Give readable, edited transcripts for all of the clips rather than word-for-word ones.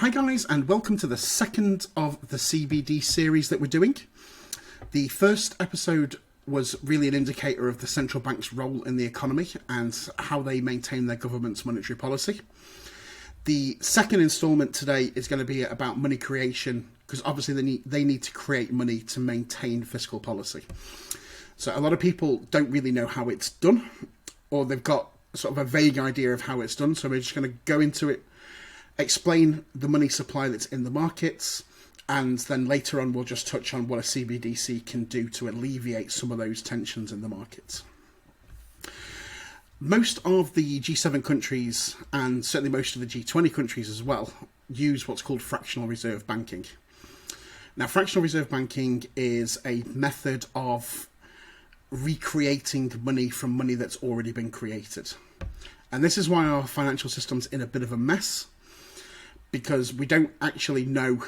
Hi guys, and welcome to the second of the CBD series that we're doing. The first episode was really an indicator of the central bank's role in the economy and how they maintain their government's monetary policy. The second instalment today is going to be about money creation, because obviously they need to create money to maintain fiscal policy. So a lot of people don't really know how it's done, or they've got sort of a vague idea of how it's done. So we're just going to go into it, explain the money supply that's in the markets, and then later on we'll just touch on what a CBDC can do to alleviate some of those tensions in the markets. Most of the G7 countries, and certainly most of the G20 countries as well, use what's called fractional reserve banking. Now, fractional reserve banking is a method of recreating money from money that's already been created. And this is why our financial system's in a bit of a mess, because we don't actually know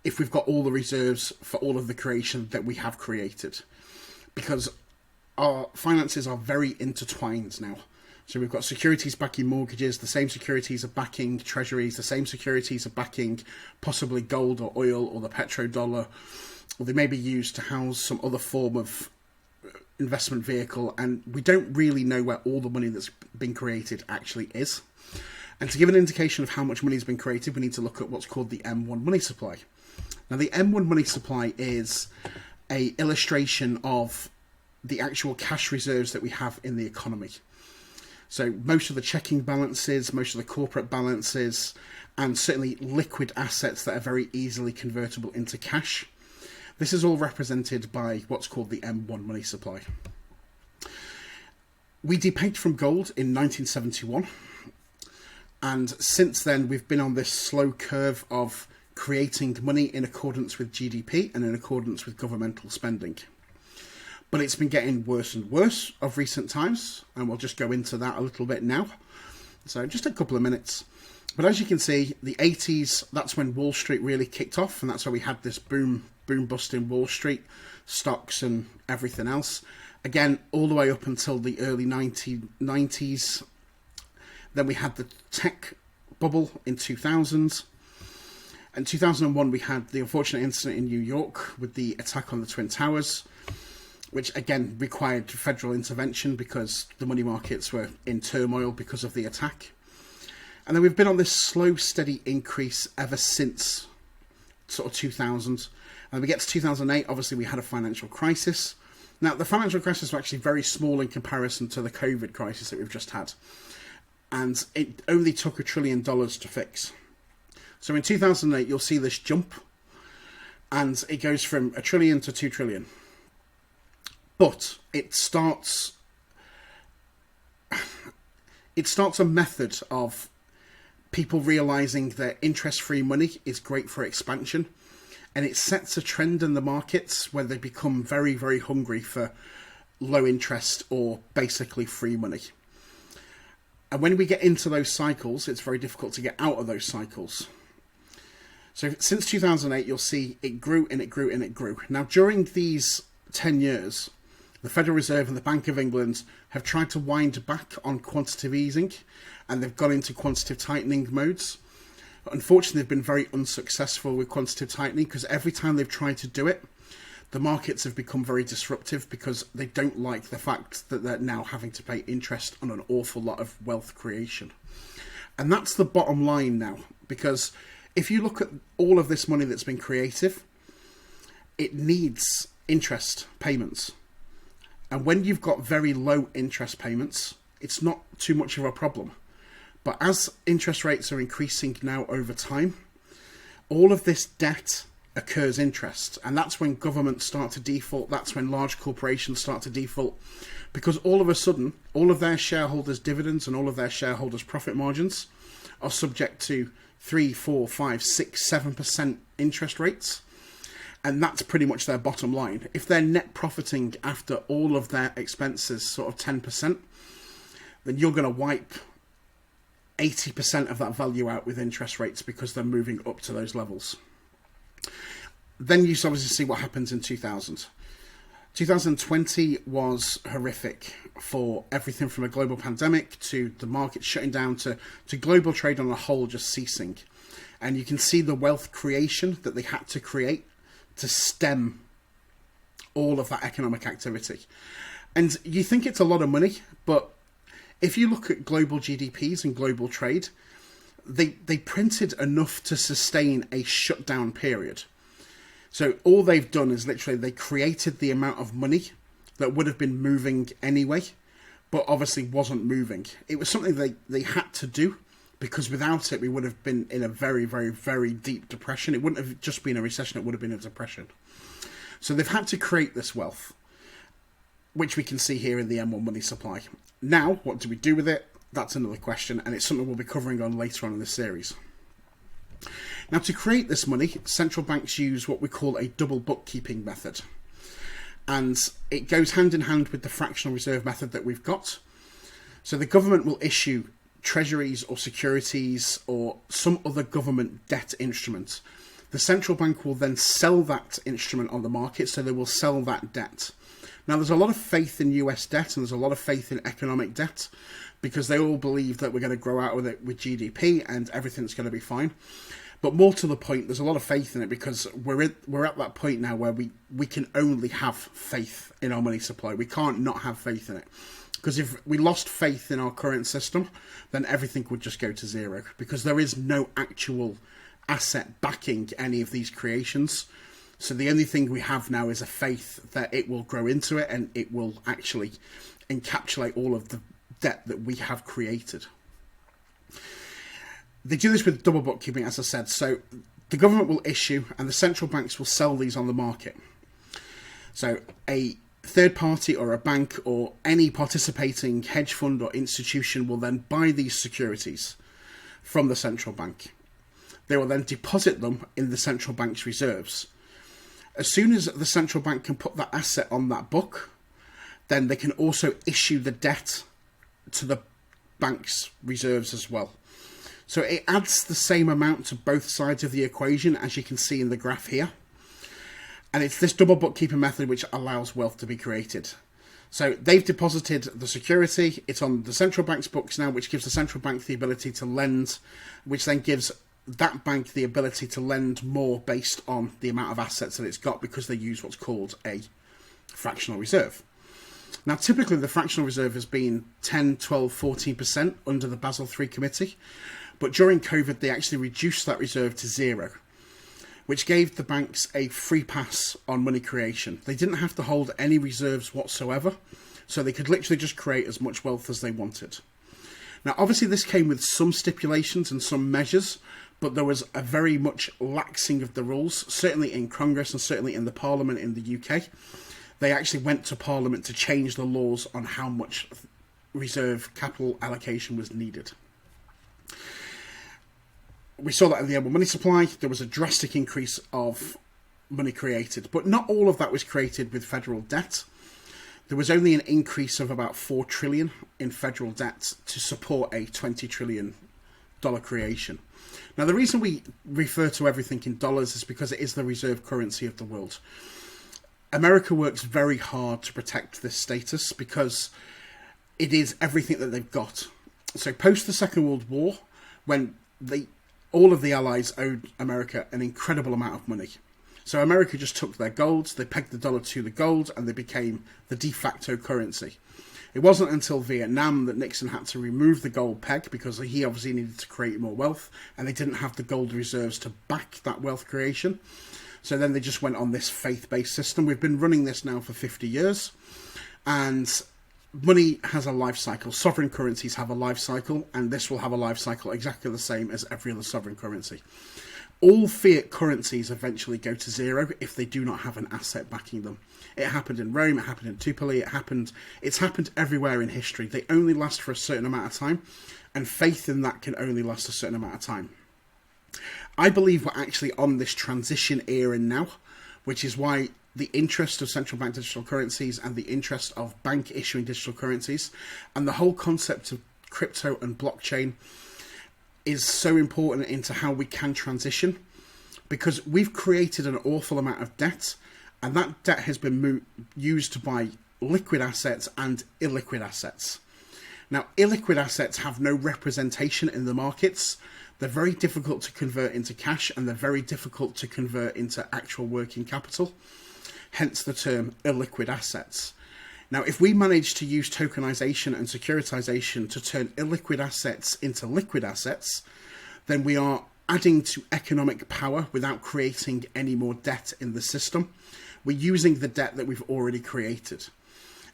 if we've got all the reserves for all of the creation that we have created, because our finances are very intertwined now. So we've got securities backing mortgages, the same securities are backing treasuries, the same securities are backing possibly gold or oil or the petrodollar, or they may be used to house some other form of investment vehicle, and we don't really know where all the money that's been created actually is. And to give an indication of how much money has been created, we need to look at what's called the M1 money supply. Now, the M1 money supply is an illustration of the actual cash reserves that we have in the economy. So most of the checking balances, most of the corporate balances, and certainly liquid assets that are very easily convertible into cash. This is all represented by what's called the M1 money supply. We depegged from gold in 1971. And since then, we've been on this slow curve of creating money in accordance with GDP and in accordance with governmental spending. But it's been getting worse and worse of recent times, and we'll just go into that a little bit now. So just a couple of minutes. But as you can see, the 80s, that's when Wall Street really kicked off, and that's why we had this boom bust in Wall Street, stocks and everything else. Again, all the way up until the early 1990s. Then we had the tech bubble in 2000. In 2001, we had the unfortunate incident in New York with the attack on the Twin Towers, which again required federal intervention because the money markets were in turmoil because of the attack. And then we've been on this slow, steady increase ever since sort of 2000. And we get to 2008, obviously we had a financial crisis. Now, the financial crisis was actually very small in comparison to the COVID crisis that we've just had. And it only took $1 trillion to fix. So in 2008, you'll see this jump, and it goes from $1 trillion to $2 trillion. But it starts a method of people realizing that interest-free money is great for expansion, and it sets a trend in the markets where they become very, very hungry for low interest or basically free money. And when we get into those cycles, it's very difficult to get out of those cycles. So since 2008, you'll see it grew and it grew and it grew. Now, during these 10 years, the Federal Reserve and the Bank of England have tried to wind back on quantitative easing, and they've gone into quantitative tightening modes. Unfortunately, they've been very unsuccessful with quantitative tightening, because every time they've tried to do it, the markets have become very disruptive because they don't like the fact that they're now having to pay interest on an awful lot of wealth creation. And that's the bottom line now, because if you look at all of this money that's been created, it needs interest payments. And when you've got very low interest payments, it's not too much of a problem. But as interest rates are increasing now over time, all of this debt occurs interest, and that's when governments start to default, that's when large corporations start to default, because all of a sudden all of their shareholders' dividends and all of their shareholders' profit margins are subject to 3, 4, 5, 6, 7% interest rates, and that's pretty much their bottom line. If they're net profiting after all of their expenses sort of 10%, then you're going to wipe 80% of that value out with interest rates because they're moving up to those levels. Then you obviously see what happens in 2000. 2020 was horrific for everything from a global pandemic to the market shutting down to global trade on a whole just ceasing. And you can see the wealth creation that they had to create to stem all of that economic activity. And you think it's a lot of money, but if you look at global GDPs and global trade, they printed enough to sustain a shutdown period. So all they've done is literally they created the amount of money that would have been moving anyway, but obviously wasn't moving. It was something they had to do, because without it, we would have been in a very, very, very deep depression. It wouldn't have just been a recession, it would have been a depression. So they've had to create this wealth, which we can see here in the M1 money supply. Now, what do we do with it? That's another question, and it's something we'll be covering on later on in this series. Now, to create this money, central banks use what we call a double bookkeeping method. And it goes hand in hand with the fractional reserve method that we've got. So the government will issue treasuries or securities or some other government debt instrument. The central bank will then sell that instrument on the market, so they will sell that debt. Now, there's a lot of faith in US debt and there's a lot of faith in economic debt, because they all believe that we're going to grow out with it with GDP and everything's going to be fine. But more to the point, there's a lot of faith in it, because we're at that point now where we can only have faith in our money supply. We can't not have faith in it. Because if we lost faith in our current system, then everything would just go to zero, because there is no actual asset backing any of these creations. So the only thing we have now is a faith that it will grow into it and it will actually encapsulate all of the debt that we have created. They do this with double bookkeeping, as I said. So the government will issue and the central banks will sell these on the market. So a third party or a bank or any participating hedge fund or institution will then buy these securities from the central bank. They will then deposit them in the central bank's reserves. As soon as the central bank can put that asset on that book, then they can also issue the debt to the bank's reserves as well. So it adds the same amount to both sides of the equation, as you can see in the graph here. And it's this double bookkeeping method which allows wealth to be created. So they've deposited the security, it's on the central bank's books now, which gives the central bank the ability to lend, which then gives that bank the ability to lend more based on the amount of assets that it's got, because they use what's called a fractional reserve. Now, typically the fractional reserve has been 10, 12, 14% under the Basel III committee, but during COVID they actually reduced that reserve to zero, which gave the banks a free pass on money creation. They didn't have to hold any reserves whatsoever, so they could literally just create as much wealth as they wanted. Now, obviously this came with some stipulations and some measures, but there was a very much laxing of the rules, certainly in Congress and certainly in the Parliament in the UK. They actually went to Parliament to change the laws on how much reserve capital allocation was needed. We saw that in the M1 money supply. There was a drastic increase of money created, but not all of that was created with federal debt. There was only an increase of about 4 trillion in federal debt to support a $20 trillion creation. Now, the reason we refer to everything in dollars is because it is the reserve currency of the world. America works very hard to protect this status because it is everything that they've got. So post the Second World War, when all of the Allies owed America an incredible amount of money. So America just took their gold, they pegged the dollar to the gold, and they became the de facto currency. It wasn't until Vietnam that Nixon had to remove the gold peg, because he obviously needed to create more wealth, and they didn't have the gold reserves to back that wealth creation. So then they just went on this faith-based system. We've been running this now for 50 years, and money has a life cycle. Sovereign currencies have a life cycle, and this will have a life cycle exactly the same as every other sovereign currency. All fiat currencies eventually go to zero if they do not have an asset backing them. It happened in Rome, it happened in Tupelo, it's happened everywhere in history. They only last for a certain amount of time, and faith in that can only last a certain amount of time. I believe we're actually on this transition era now, which is why the interest of central bank digital currencies and the interest of bank issuing digital currencies and the whole concept of crypto and blockchain is so important into how we can transition, because we've created an awful amount of debt, and that debt has been used to buy liquid assets and illiquid assets. Now, illiquid assets have no representation in the markets. They're very difficult to convert into cash, and they're very difficult to convert into actual working capital, hence the term illiquid assets. Now, if we manage to use tokenization and securitization to turn illiquid assets into liquid assets, then we are adding to economic power without creating any more debt in the system. We're using the debt that we've already created.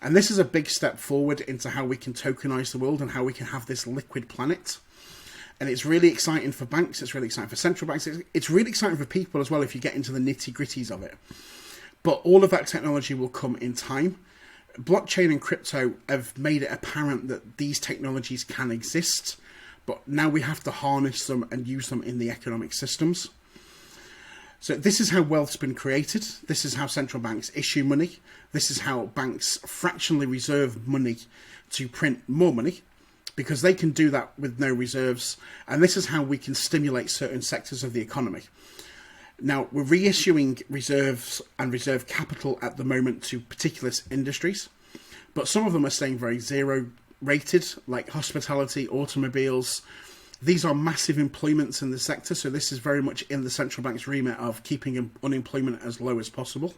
And this is a big step forward into how we can tokenize the world and how we can have this liquid planet. And it's really exciting for banks, it's really exciting for central banks, it's really exciting for people as well if you get into the nitty-gritties of it. But all of that technology will come in time. Blockchain and crypto have made it apparent that these technologies can exist, but now we have to harness them and use them in the economic systems. So this is how wealth's been created. This is how central banks issue money. This is how banks fractionally reserve money to print more money, because they can do that with no reserves. And this is how we can stimulate certain sectors of the economy. Now, we're reissuing reserves and reserve capital at the moment to particular industries, but some of them are staying very zero rated, like hospitality, automobiles. These are massive employments in the sector, so this is very much in the central bank's remit of keeping unemployment as low as possible.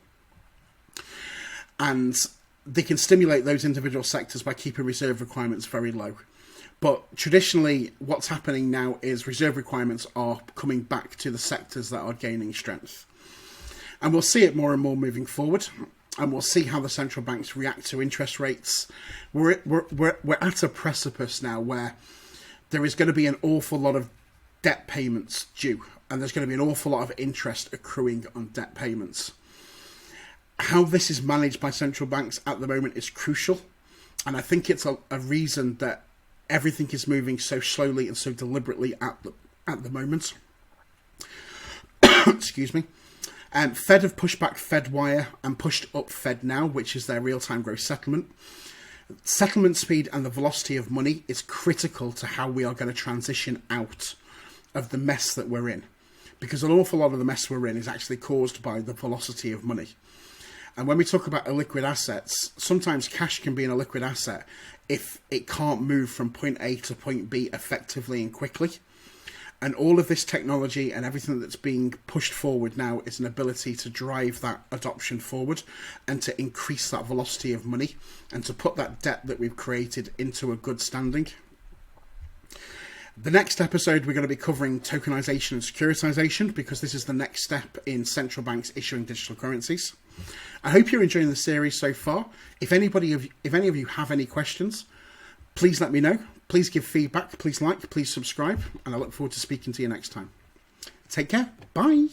And they can stimulate those individual sectors by keeping reserve requirements very low. But traditionally, what's happening now is reserve requirements are coming back to the sectors that are gaining strength. And we'll see it more and more moving forward. And we'll see how the central banks react to interest rates. We're at a precipice now where there is going to be an awful lot of debt payments due. And there's going to be an awful lot of interest accruing on debt payments. How this is managed by central banks at the moment is crucial. And I think it's a reason that everything is moving so slowly and so deliberately at the moment. Excuse me. Fed have pushed back FedWire and pushed up FedNow, which is their real-time gross settlement. Settlement speed and the velocity of money is critical to how we are going to transition out of the mess that we're in. Because an awful lot of the mess we're in is actually caused by the velocity of money. And when we talk about illiquid assets, sometimes cash can be an illiquid asset if it can't move from point A to point B effectively and quickly. And all of this technology and everything that's being pushed forward now is an ability to drive that adoption forward and to increase that velocity of money and to put that debt that we've created into a good standing. The next episode, we're going to be covering tokenization and securitization, because this is the next step in central banks issuing digital currencies. I hope you're enjoying the series so far. If any of you have any questions, please let me know. Please give feedback. Please like. Please subscribe. And I look forward to speaking to you next time. Take care. Bye.